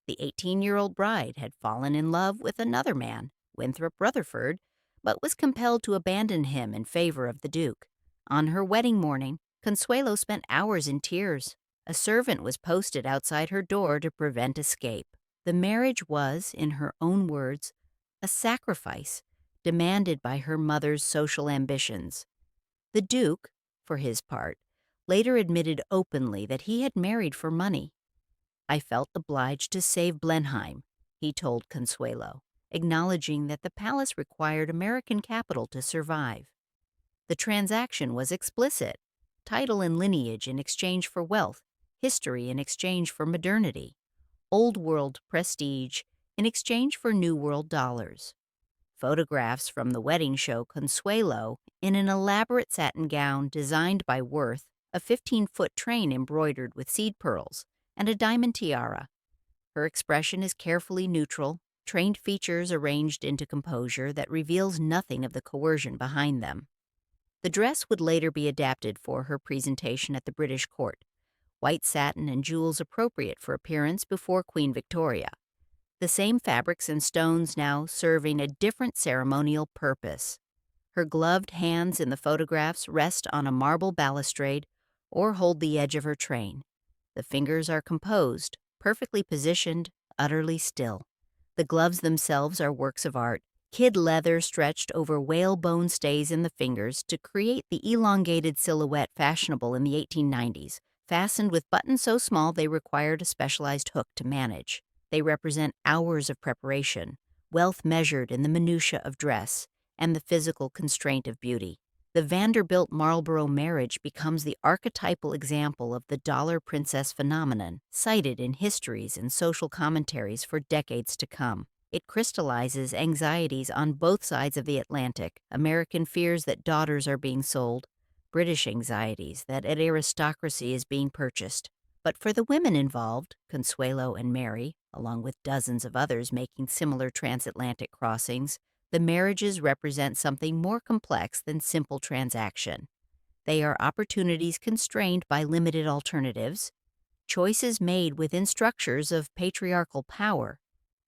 The 18-year-old bride had fallen in love with another man, Winthrop Rutherford, but was compelled to abandon him in favor of the Duke. On her wedding morning, Consuelo spent hours in tears. A servant was posted outside her door to prevent escape. The marriage was, in her own words, a sacrifice demanded by her mother's social ambitions. The Duke, for his part, later admitted openly that he had married for money. "I felt obliged to save Blenheim," he told Consuelo, acknowledging that the palace required American capital to survive. The transaction was explicit: title and lineage in exchange for wealth, history in exchange for modernity, Old World prestige in exchange for New World dollars. Photographs from the wedding show Consuelo in an elaborate satin gown designed by Worth, a 15-foot train embroidered with seed pearls, and a diamond tiara. Her expression is carefully neutral, trained features arranged into composure that reveals nothing of the coercion behind them. The dress would later be adapted for her presentation at the British court, white satin and jewels appropriate for appearance before Queen Victoria. The same fabrics and stones now serving a different ceremonial purpose. Her gloved hands in the photographs rest on a marble balustrade or hold the edge of her train. The fingers are composed, perfectly positioned, utterly still. The gloves themselves are works of art, kid leather stretched over whalebone stays in the fingers to create the elongated silhouette fashionable in the 1890s, fastened with buttons so small they required a specialized hook to manage. They represent hours of preparation, wealth measured in the minutiae of dress, and the physical constraint of beauty. The Vanderbilt Marlborough marriage becomes the archetypal example of the dollar princess phenomenon, cited in histories and social commentaries for decades to come. It crystallizes anxieties on both sides of the Atlantic: American fears that daughters are being sold, British anxieties that an aristocracy is being purchased. But for the women involved, Consuelo and Mary, along with dozens of others making similar transatlantic crossings, the marriages represent something more complex than simple transaction. They are opportunities constrained by limited alternatives, choices made within structures of patriarchal power,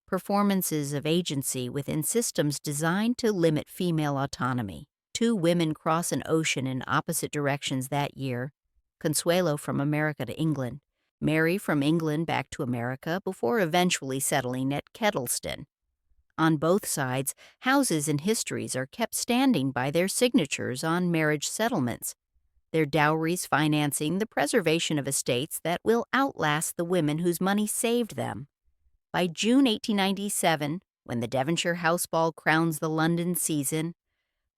performances of agency within systems designed to limit female autonomy. Two women cross an ocean in opposite directions that year: Consuelo from America to England, Mary from England back to America before eventually settling at Kettleston. On both sides, houses and histories are kept standing by their signatures on marriage settlements, their dowries financing the preservation of estates that will outlast the women whose money saved them. By June 1897, when the Devonshire House Ball crowns the London season,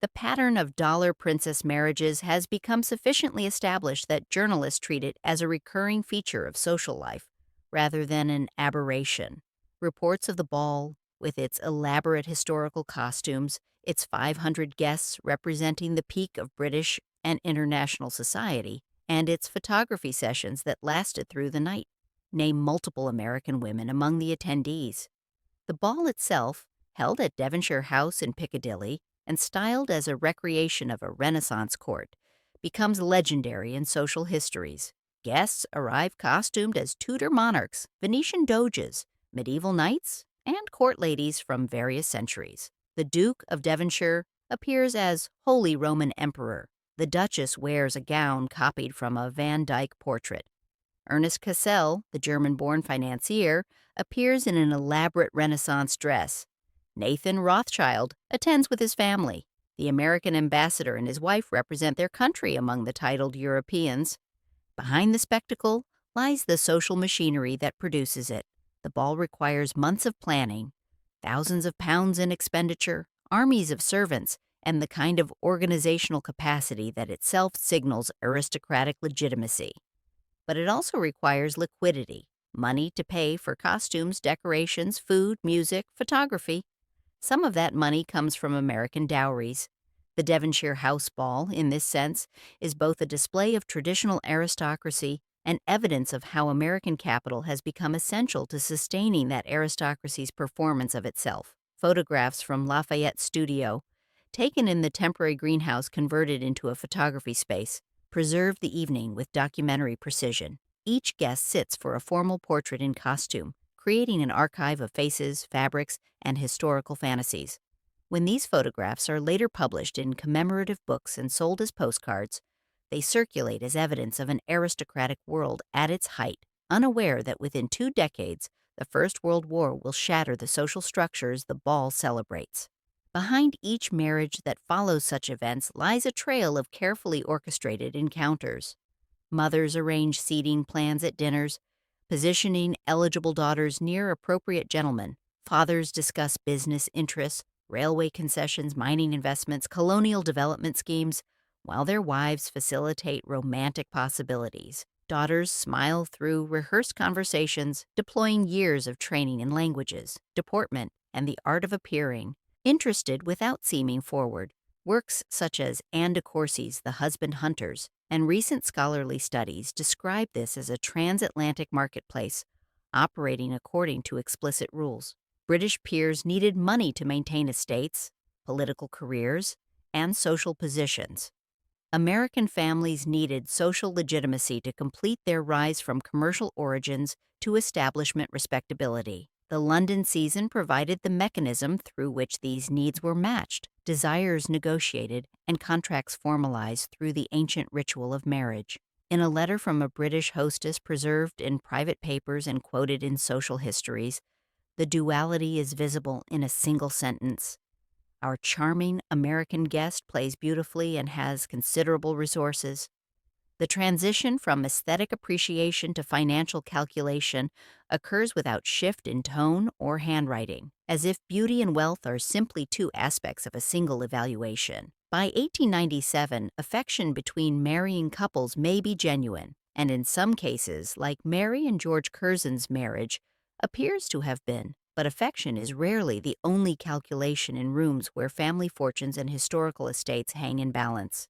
the pattern of dollar princess marriages has become sufficiently established that journalists treat it as a recurring feature of social life, rather than an aberration. Reports of the ball, with its elaborate historical costumes, its 500 guests representing the peak of British and international society, and its photography sessions that lasted through the night, name multiple American women among the attendees. The ball itself, held at Devonshire House in Piccadilly and styled as a recreation of a Renaissance court, becomes legendary in social histories. Guests arrive costumed as Tudor monarchs, Venetian doges, medieval knights, and court ladies from various centuries. The Duke of Devonshire appears as Holy Roman Emperor. The Duchess wears a gown copied from a Van Dyck portrait. Ernest Cassell, the German-born financier, appears in an elaborate Renaissance dress. Nathan Rothschild attends with his family. The American ambassador and his wife represent their country among the titled Europeans. Behind the spectacle lies the social machinery that produces it. The ball requires months of planning, thousands of pounds in expenditure, armies of servants, and the kind of organizational capacity that itself signals aristocratic legitimacy. But it also requires liquidity, money to pay for costumes, decorations, food, music, photography. Some of that money comes from American dowries. The Devonshire House Ball, in this sense, is both a display of traditional aristocracy and evidence of how American capital has become essential to sustaining that aristocracy's performance of itself. Photographs from Lafayette studio, taken in the temporary greenhouse converted into a photography space, preserve the evening with documentary precision. Each guest sits for a formal portrait in costume, creating an archive of faces, fabrics, and historical fantasies. When these photographs are later published in commemorative books and sold as postcards, they circulate as evidence of an aristocratic world at its height, unaware that within 2 decades, the First World War will shatter the social structures the ball celebrates. Behind each marriage that follows such events lies a trail of carefully orchestrated encounters. Mothers arrange seating plans at dinners, positioning eligible daughters near appropriate gentlemen. Fathers discuss business interests, railway concessions, mining investments, colonial development schemes, while their wives facilitate romantic possibilities. Daughters smile through rehearsed conversations, deploying years of training in languages, deportment, and the art of appearing. Interested without seeming forward, works such as Anne de Courcy's The Husband Hunters and recent scholarly studies describe this as a transatlantic marketplace operating according to explicit rules. British peers needed money to maintain estates, political careers, and social positions. American families needed social legitimacy to complete their rise from commercial origins to establishment respectability. The London season provided the mechanism through which these needs were matched, desires negotiated, and contracts formalized through the ancient ritual of marriage. In a letter from a British hostess preserved in private papers and quoted in social histories, the duality is visible in a single sentence. Our charming American guest plays beautifully and has considerable resources. The transition from aesthetic appreciation to financial calculation occurs without shift in tone or handwriting, as if beauty and wealth are simply 2 aspects of a single evaluation. By 1897, affection between marrying couples may be genuine, and in some cases, like Mary and George Curzon's marriage, appears to have been. But affection is rarely the only calculation in rooms where family fortunes and historical estates hang in balance.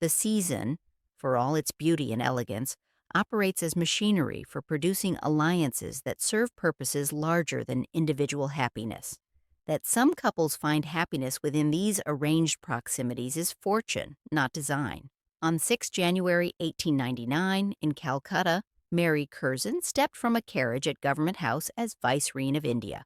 The season, for all its beauty and elegance, operates as machinery for producing alliances that serve purposes larger than individual happiness. That some couples find happiness within these arranged proximities is fortune, not design. On 6 January 1899, in Calcutta, Mary Curzon stepped from a carriage at Government House as Vicereine of India,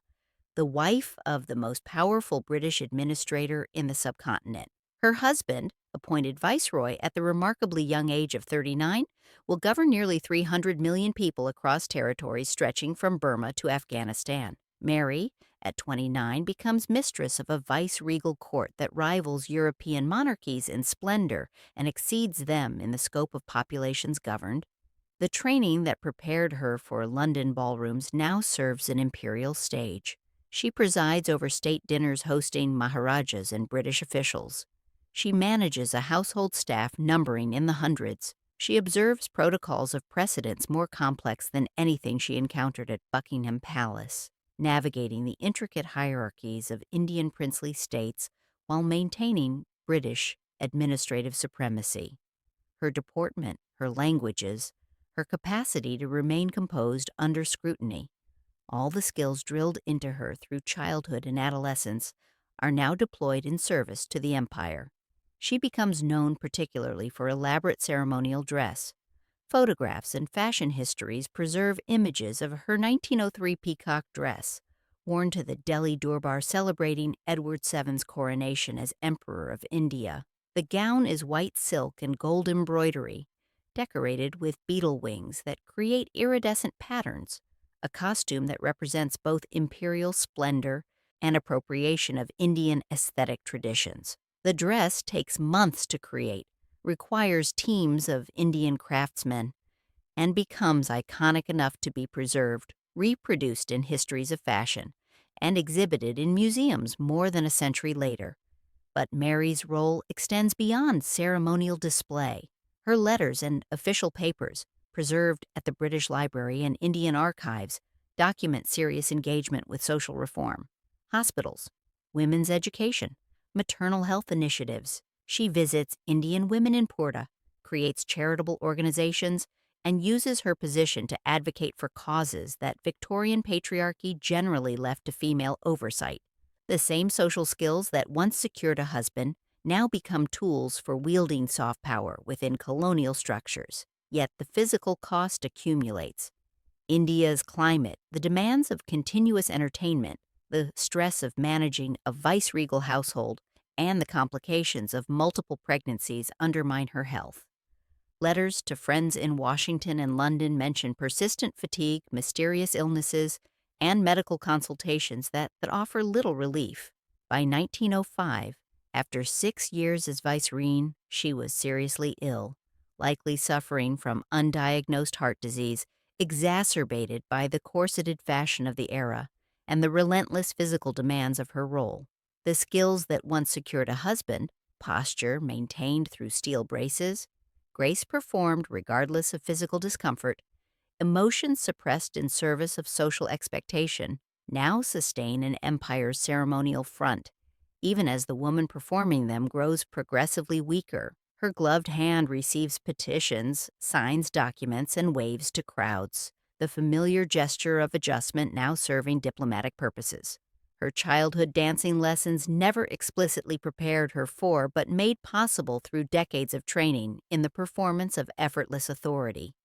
the wife of the most powerful British administrator in the subcontinent. Her husband, appointed viceroy at the remarkably young age of 39, will govern nearly 300 million people across territories stretching from Burma to Afghanistan. Mary, at 29, becomes mistress of a vice-regal court that rivals European monarchies in splendor and exceeds them in the scope of populations governed. The training that prepared her for London ballrooms now serves an imperial stage. She presides over state dinners hosting maharajas and British officials. She manages a household staff numbering in the hundreds. She observes protocols of precedence more complex than anything she encountered at Buckingham Palace, navigating the intricate hierarchies of Indian princely states while maintaining British administrative supremacy. Her deportment, her languages, her capacity to remain composed under scrutiny, all the skills drilled into her through childhood and adolescence, are now deployed in service to the empire. She becomes known particularly for elaborate ceremonial dress. Photographs and fashion histories preserve images of her 1903 peacock dress, worn to the Delhi Durbar celebrating Edward VII's coronation as Emperor of India. The gown is white silk and gold embroidery, decorated with beetle wings that create iridescent patterns, a costume that represents both imperial splendor and appropriation of Indian aesthetic traditions. The dress takes months to create, requires teams of Indian craftsmen, and becomes iconic enough to be preserved, reproduced in histories of fashion, and exhibited in museums more than a century later. But Mary's role extends beyond ceremonial display. Her letters and official papers, preserved at the British Library and Indian archives, document serious engagement with social reform, hospitals, women's education, maternal health initiatives. She visits Indian women in Porta, creates charitable organizations, and uses her position to advocate for causes that Victorian patriarchy generally left to female oversight. The same social skills that once secured a husband now become tools for wielding soft power within colonial structures. Yet the physical cost accumulates. India's climate, the demands of continuous entertainment, the stress of managing a vice-regal household, and the complications of multiple pregnancies undermine her health. Letters to friends in Washington and London mention persistent fatigue, mysterious illnesses, and medical consultations that offer little relief. By 1905, after 6 years as vicereine, she was seriously ill, likely suffering from undiagnosed heart disease, exacerbated by the corseted fashion of the era and the relentless physical demands of her role. The skills that once secured a husband, posture maintained through steel braces, grace performed regardless of physical discomfort, emotions suppressed in service of social expectation, now sustain an empire's ceremonial front, even as the woman performing them grows progressively weaker. Her gloved hand receives petitions, signs documents, and waves to crowds, the familiar gesture of adjustment now serving diplomatic purposes. Her childhood dancing lessons never explicitly prepared her for, but made possible through decades of training in the performance of effortless authority.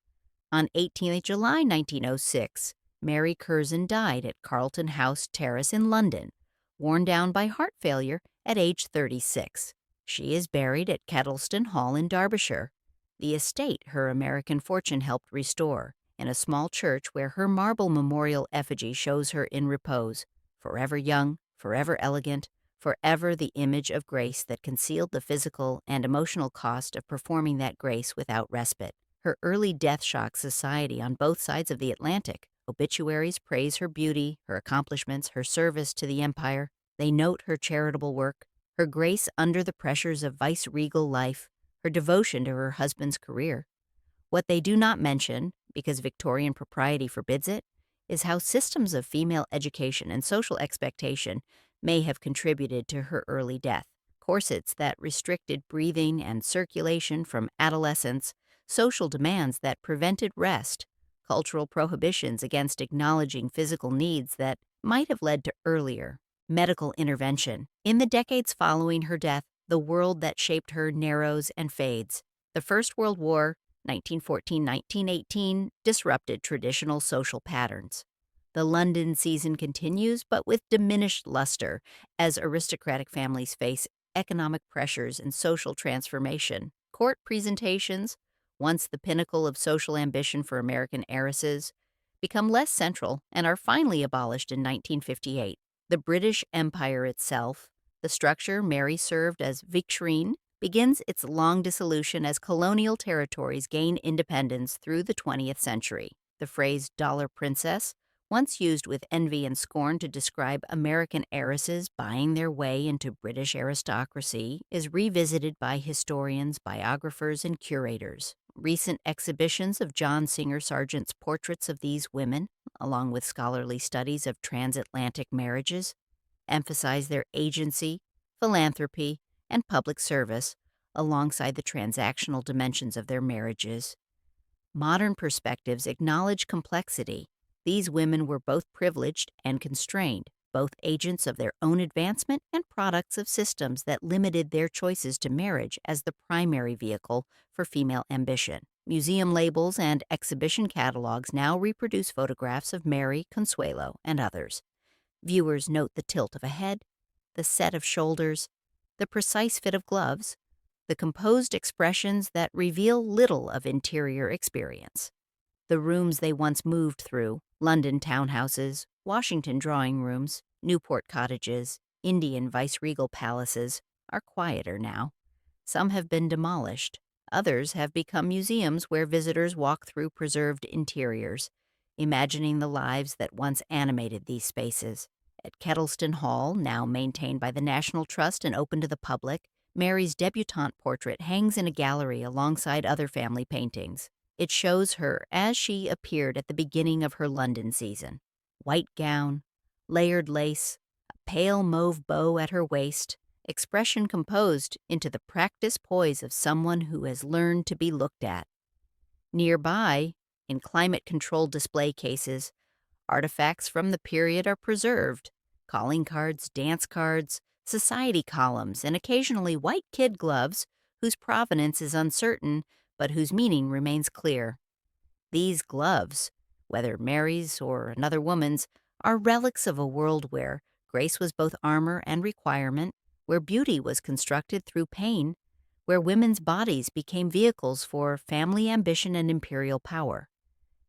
On 18th July 1906, Mary Curzon died at Carlton House Terrace in London, worn down by heart failure at age 36. She is buried at Kettleston Hall in Derbyshire, the estate her American fortune helped restore, in a small church where her marble memorial effigy shows her in repose, forever young, forever elegant, forever the image of grace that concealed the physical and emotional cost of performing that grace without respite. Her early death shocked society on both sides of the Atlantic. Obituaries praise her beauty, her accomplishments, her service to the empire. They note her charitable work, her grace under the pressures of vice-regal life, her devotion to her husband's career. What they do not mention, because Victorian propriety forbids it, is how systems of female education and social expectation may have contributed to her early death. Corsets that restricted breathing and circulation from adolescence, social demands that prevented rest, cultural prohibitions against acknowledging physical needs that might have led to earlier medical intervention. In the decades following her death, the world that shaped her narrows and fades. The First World War, 1914-1918, disrupted traditional social patterns. The London season continues, but with diminished luster, as aristocratic families face economic pressures and social transformation. Court presentations, once the pinnacle of social ambition for American heiresses, become less central and are finally abolished in 1958. The British Empire itself, the structure Mary served as vicereine, begins its long dissolution as colonial territories gain independence through the 20th century. The phrase dollar princess, once used with envy and scorn to describe American heiresses buying their way into British aristocracy, is revisited by historians, biographers, and curators. Recent exhibitions of John Singer Sargent's portraits of these women, along with scholarly studies of transatlantic marriages, emphasize their agency, philanthropy, and public service alongside the transactional dimensions of their marriages. Modern perspectives acknowledge complexity. These women were both privileged and constrained, both agents of their own advancement and products of systems that limited their choices to marriage as the primary vehicle for female ambition. Museum labels and exhibition catalogs now reproduce photographs of Mary, Consuelo, and others. Viewers note the tilt of a head, the set of shoulders, the precise fit of gloves, the composed expressions that reveal little of interior experience. The rooms they once moved through, London townhouses, Washington drawing rooms, Newport cottages, Indian viceregal palaces, are quieter now. Some have been demolished. Others have become museums where visitors walk through preserved interiors, imagining the lives that once animated these spaces. At Kettleston Hall, now maintained by the National Trust and open to the public, Mary's debutante portrait hangs in a gallery alongside other family paintings. It shows her as she appeared at the beginning of her London season. White gown, layered lace, a pale mauve bow at her waist, expression composed into the practiced poise of someone who has learned to be looked at. Nearby, in climate-controlled display cases, artifacts from the period are preserved: calling cards, dance cards, society columns, and occasionally white kid gloves whose provenance is uncertain but whose meaning remains clear. These gloves, whether Mary's or another woman's, are relics of a world where grace was both armor and requirement, where beauty was constructed through pain, where women's bodies became vehicles for family ambition and imperial power.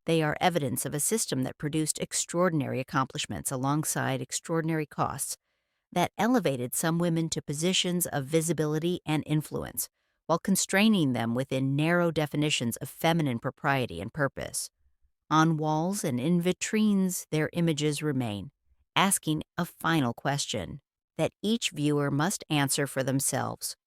They are evidence of a system that produced extraordinary accomplishments alongside extraordinary costs, that elevated some women to positions of visibility and influence, while constraining them within narrow definitions of feminine propriety and purpose. On walls and in vitrines, their images remain, asking a final question that each viewer must answer for themselves.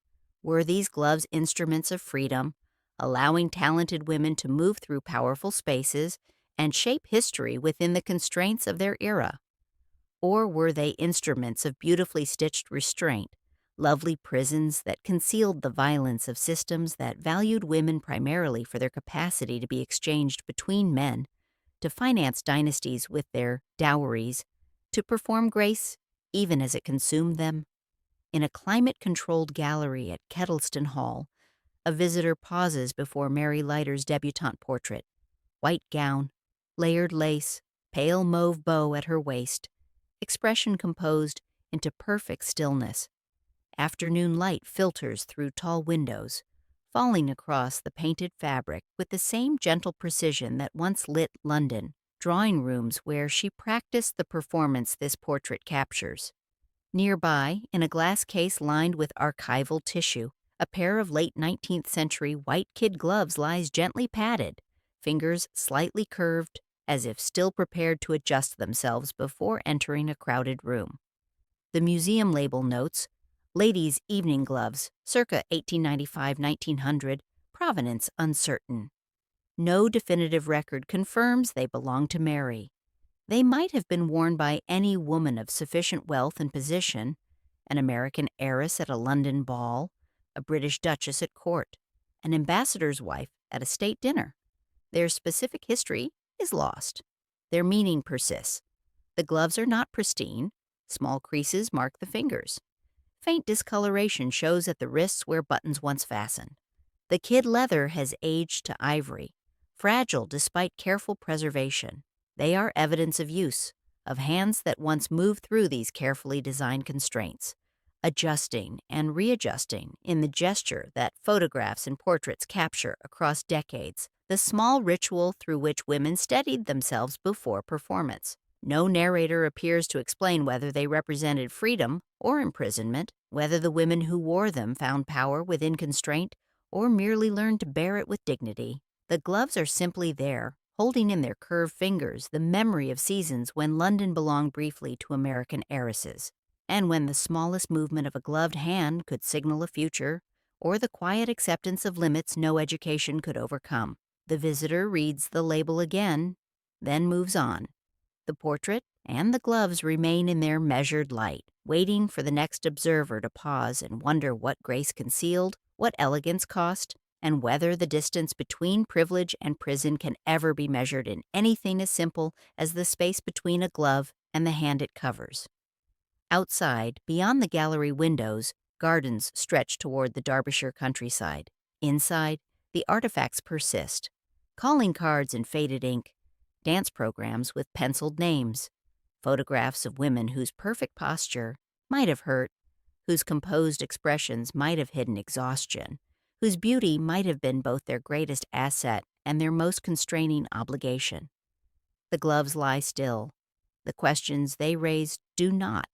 Were these gloves instruments of freedom, allowing talented women to move through powerful spaces and shape history within the constraints of their era? Or were they instruments of beautifully stitched restraint, lovely prisons that concealed the violence of systems that valued women primarily for their capacity to be exchanged between men, to finance dynasties with their dowries, to perform grace even as it consumed them? In a climate-controlled gallery at Kettleston Hall, a visitor pauses before Mary Leiter's debutante portrait. White gown, layered lace, pale mauve bow at her waist, expression composed into perfect stillness. Afternoon light filters through tall windows, falling across the painted fabric with the same gentle precision that once lit London, drawing rooms where she practiced the performance this portrait captures. Nearby, in a glass case lined with archival tissue, a pair of late 19th century white kid gloves lies gently padded, fingers slightly curved, as if still prepared to adjust themselves before entering a crowded room. The museum label notes, "Ladies' evening gloves, circa 1895-1900, provenance uncertain." No definitive record confirms they belong to Mary. They might have been worn by any woman of sufficient wealth and position: an American heiress at a London ball, a British duchess at court, an ambassador's wife at a state dinner. Their specific history is lost. Their meaning persists. The gloves are not pristine. Small creases mark the fingers. Faint discoloration shows at the wrists where buttons once fastened. The kid leather has aged to ivory, fragile despite careful preservation. They are evidence of use, of hands that once moved through these carefully designed constraints, adjusting and readjusting in the gesture that photographs and portraits capture across decades, the small ritual through which women steadied themselves before performance. No narrator appears to explain whether they represented freedom or imprisonment, whether the women who wore them found power within constraint or merely learned to bear it with dignity. The gloves are simply there, holding in their curved fingers the memory of seasons when London belonged briefly to American heiresses, and when the smallest movement of a gloved hand could signal a future, or the quiet acceptance of limits no education could overcome. The visitor reads the label again, then moves on. The portrait and the gloves remain in their measured light, waiting for the next observer to pause and wonder what grace concealed, what elegance cost, and whether the distance between privilege and prison can ever be measured in anything as simple as the space between a glove and the hand it covers. Outside, beyond the gallery windows, gardens stretch toward the Derbyshire countryside. Inside, the artifacts persist. Calling cards in faded ink, dance programs with penciled names, photographs of women whose perfect posture might have hurt, whose composed expressions might have hidden exhaustion, whose beauty might have been both their greatest asset and their most constraining obligation. The gloves lie still. The questions they raise do not.